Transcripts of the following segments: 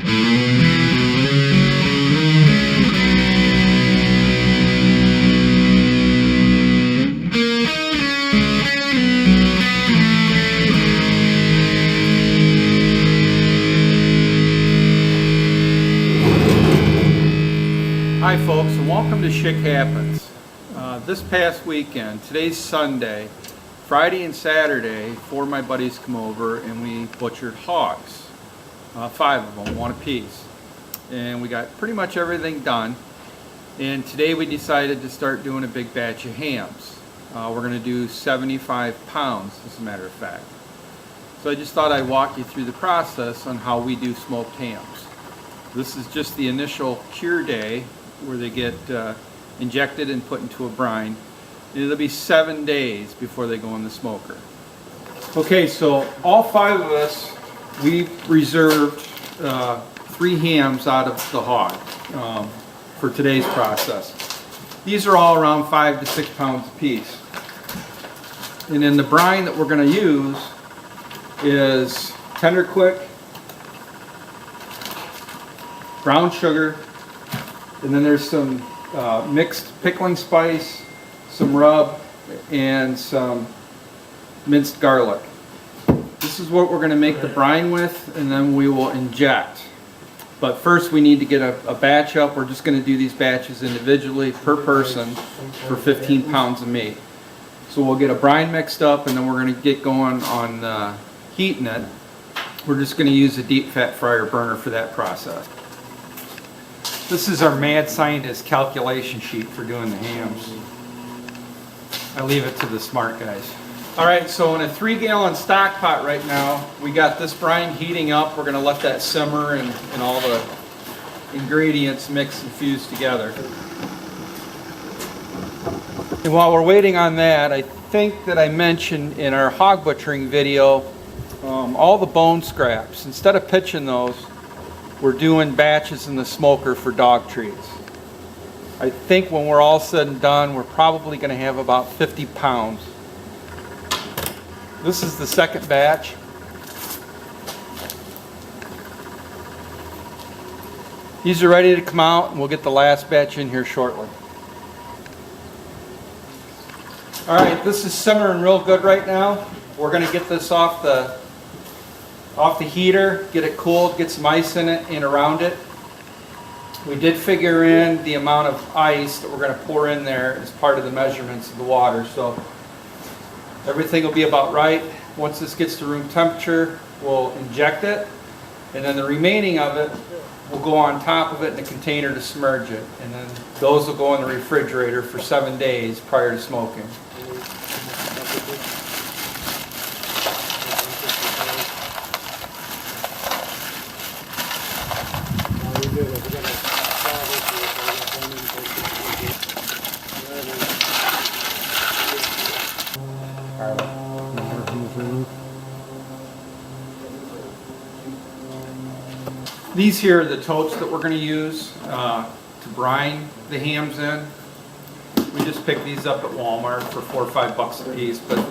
Hi folks, and welcome to Schick Happens. This past weekend, today's Sunday, Friday and Saturday, 4 of my buddies come over and we butchered hogs. 5 of them, 1 apiece. And we got pretty much everything done. And today we decided to start doing a big batch of hams. We're going to do 75 pounds, as a matter of fact. So I just thought I'd walk you through the process on how we do smoked hams. This is just the initial cure day, where they get injected and put into a brine. And it'll be 7 days before they go in the smoker. Okay, so all 5 of us, we reserved 3 hams out of the hog for today's process. These are all around 5 to 6 pounds apiece. And then the brine that we're going to use is Tender Quick, brown sugar, and then there's some mixed pickling spice, some rub, and some minced garlic. This is what we're going to make the brine with, and then we will inject. But first we need to get a batch up. We're just going to do these batches individually per person for 15 pounds of meat. So we'll get a brine mixed up, and then we're going to get going on heating it. We're just going to use a deep fat fryer burner for that process. This is our mad scientist calculation sheet for doing the hams. I leave it to the smart guys. Alright, so in a 3-gallon stock pot right now, we got this brine heating up. We're going to let that simmer and all the ingredients mix and fuse together. And while we're waiting on that, I think that I mentioned in our hog butchering video, all the bone scraps, instead of pitching those, we're doing batches in the smoker for dog treats. I think when we're all said and done, we're probably going to have about 50 pounds. This is the second batch. These are ready to come out, and we'll get the last batch in here shortly. Alright, this is simmering real good right now. We're going to get this off the heater, get it cooled, get some ice in it and around it. We did figure in the amount of ice that we're going to pour in there as part of the measurements of the water, so everything will be about right. Once this gets to room temperature, we'll inject it, and then the remaining of it will go on top of it in a container to submerge it, and then those will go in the refrigerator for 7 days prior to smoking. These here are the totes that we're going to use to brine the hams in. We just picked these up at Walmart for $4 or $5 a piece, but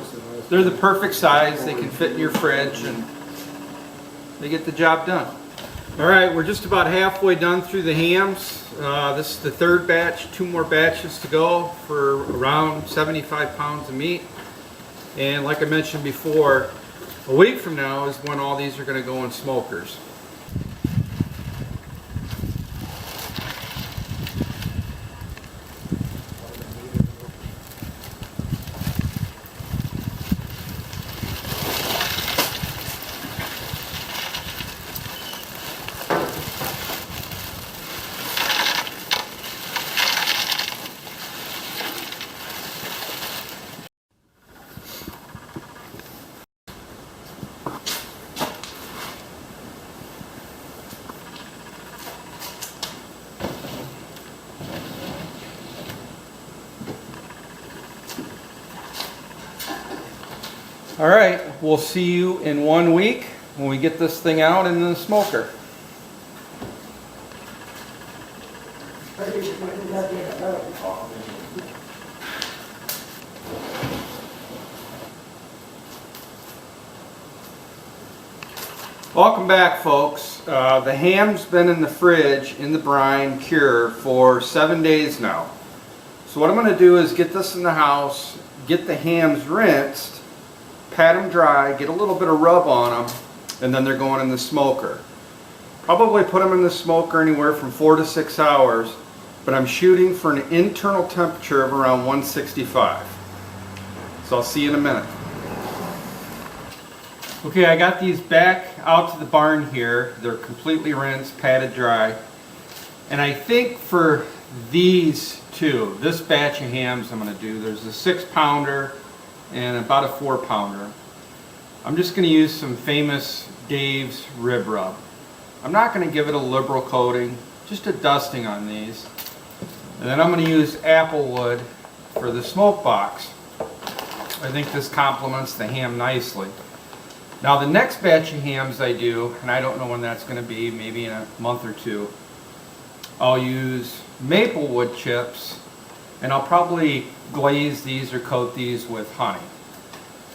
they're the perfect size. They can fit in your fridge and they get the job done. Alright, we're just about halfway done through the hams. This is the 3rd batch, 2 more batches to go for around 75 pounds of meat. And like I mentioned before, a week from now is when all these are going to go in smokers. All right, we'll see you in 1 week when we get this thing out in the smoker. Welcome back, folks. The ham's been in the fridge in the brine cure for 7 days now. So what I'm going to do is get this in the house, get the hams rinsed, pat them dry, get a little bit of rub on them, and then they're going in the smoker. Probably put them in the smoker anywhere from 4 to 6 hours, but I'm shooting for an internal temperature of around 165. So I'll see you in a minute. Okay, I got these back out to the barn here. They're completely rinsed, patted dry. And I think for these two, this batch of hams I'm going to do, there's a 6-pounder and about a 4-pounder. I'm just going to use some Famous Dave's rib rub. I'm not going to give it a liberal coating, just a dusting on these. And then I'm going to use apple wood for the smoke box. I think this complements the ham nicely. Now the next batch of hams I do, and I don't know when that's going to be, maybe in a month or two, I'll use maple wood chips, and I'll probably glaze these or coat these with honey.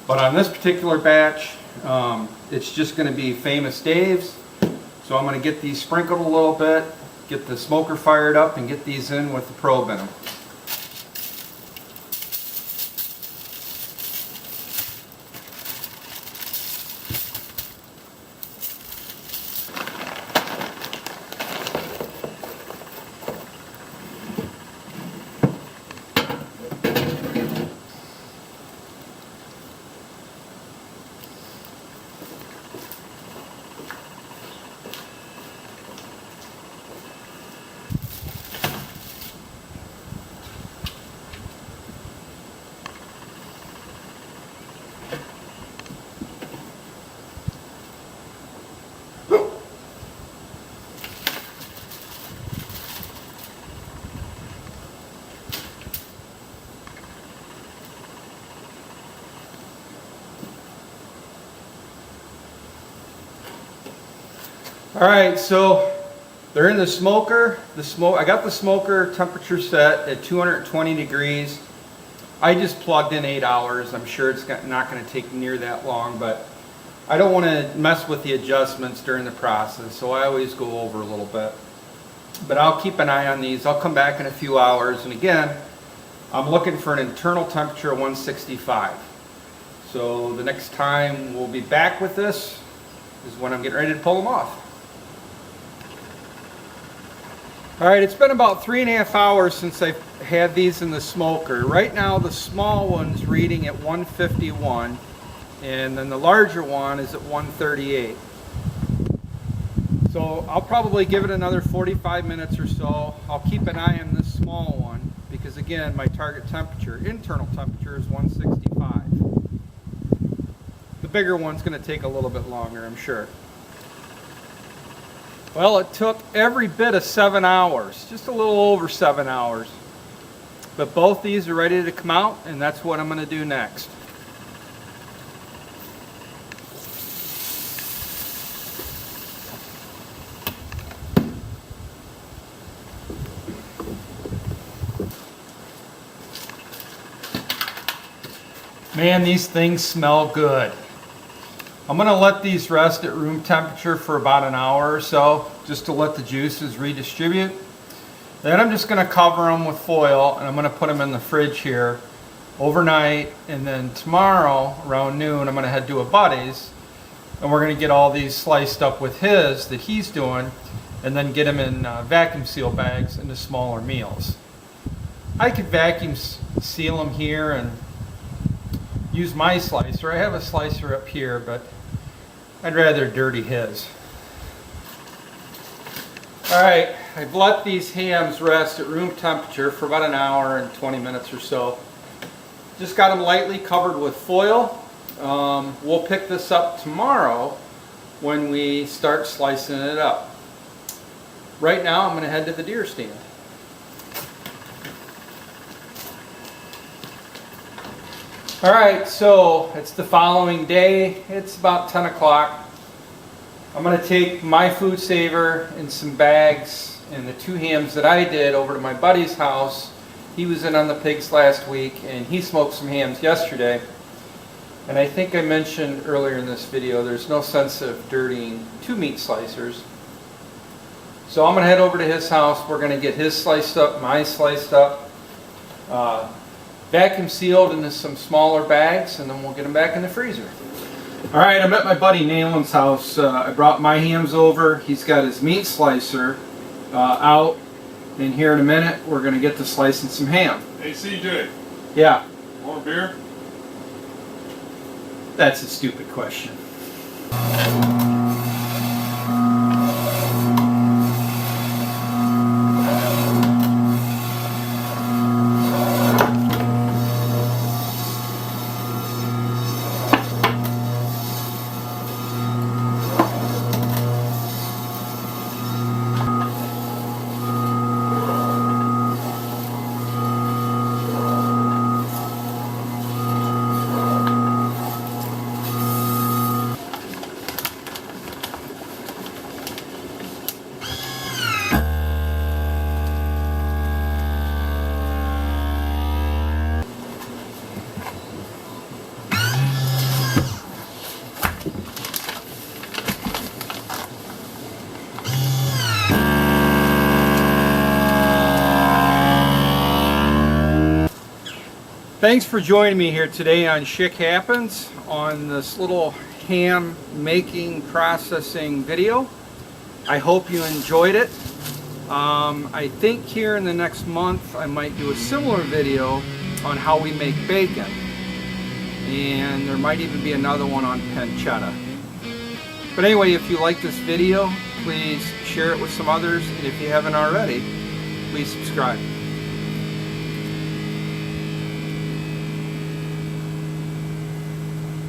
But on this particular batch, it's just going to be Famous Dave's. So I'm going to get these sprinkled a little bit, get the smoker fired up, and get these in with the probe in them. Alright, so they're in the smoker. I got the smoker temperature set at 220 degrees. I just plugged in 8 hours. I'm sure it's not going to take near that long, but I don't want to mess with the adjustments during the process, so I always go over a little bit. But I'll keep an eye on these. I'll come back in a few hours, and again, I'm looking for an internal temperature of 165. So the next time we'll be back with this is when I'm getting ready to pull them off. Alright, it's been about 3.5 hours since I've had these in the smoker. Right now the small one's reading at 151, and then the larger one is at 138. So I'll probably give it another 45 minutes or so. I'll keep an eye on this small one because again my target temperature, internal temperature, is 165. The bigger one's going to take a little bit longer, I'm sure. Well, it took every bit of 7 hours, just a little over 7 hours. But both these are ready to come out, and that's what I'm going to do next. Man, these things smell good. I'm going to let these rest at room temperature for about an hour or so, just to let the juices redistribute. Then I'm just going to cover them with foil, and I'm going to put them in the fridge here overnight, and then tomorrow around noon I'm going to head to a buddy's, and we're going to get all these sliced up with his that he's doing, and then get them in vacuum seal bags into smaller meals. I could vacuum seal them here and use my slicer. I have a slicer up here, but I'd rather dirty his. Alright, I've let these hams rest at room temperature for about an hour and 20 minutes or so. Just got them lightly covered with foil. We'll pick this up tomorrow when we start slicing it up. Right now I'm going to head to the deer stand. Alright, so it's the following day. It's about 10 o'clock. I'm going to take my food saver and some bags and the 2 hams that I did over to my buddy's house. He was in on the pigs last week and he smoked some hams yesterday. And I think I mentioned earlier in this video, there's no sense of dirtying two meat slicers. So I'm going to head over to his house. We're going to get his sliced up, mine sliced up, vacuum sealed into some smaller bags, and then we'll get them back in the freezer. Alright, I'm at my buddy Nalen's house. I brought my hams over. He's got his meat slicer out. And here in a minute, we're going to get to slicing some ham. Hey CJ. Yeah. Want a beer? That's a stupid question. Thanks for joining me here today on Schick Happens on this little ham making processing video. I hope you enjoyed it. I think here in the next month I might do a similar video on how we make bacon, and there might even be another one on pancetta. But anyway, if you like this video, please share it with some others, and if you haven't already, please subscribe.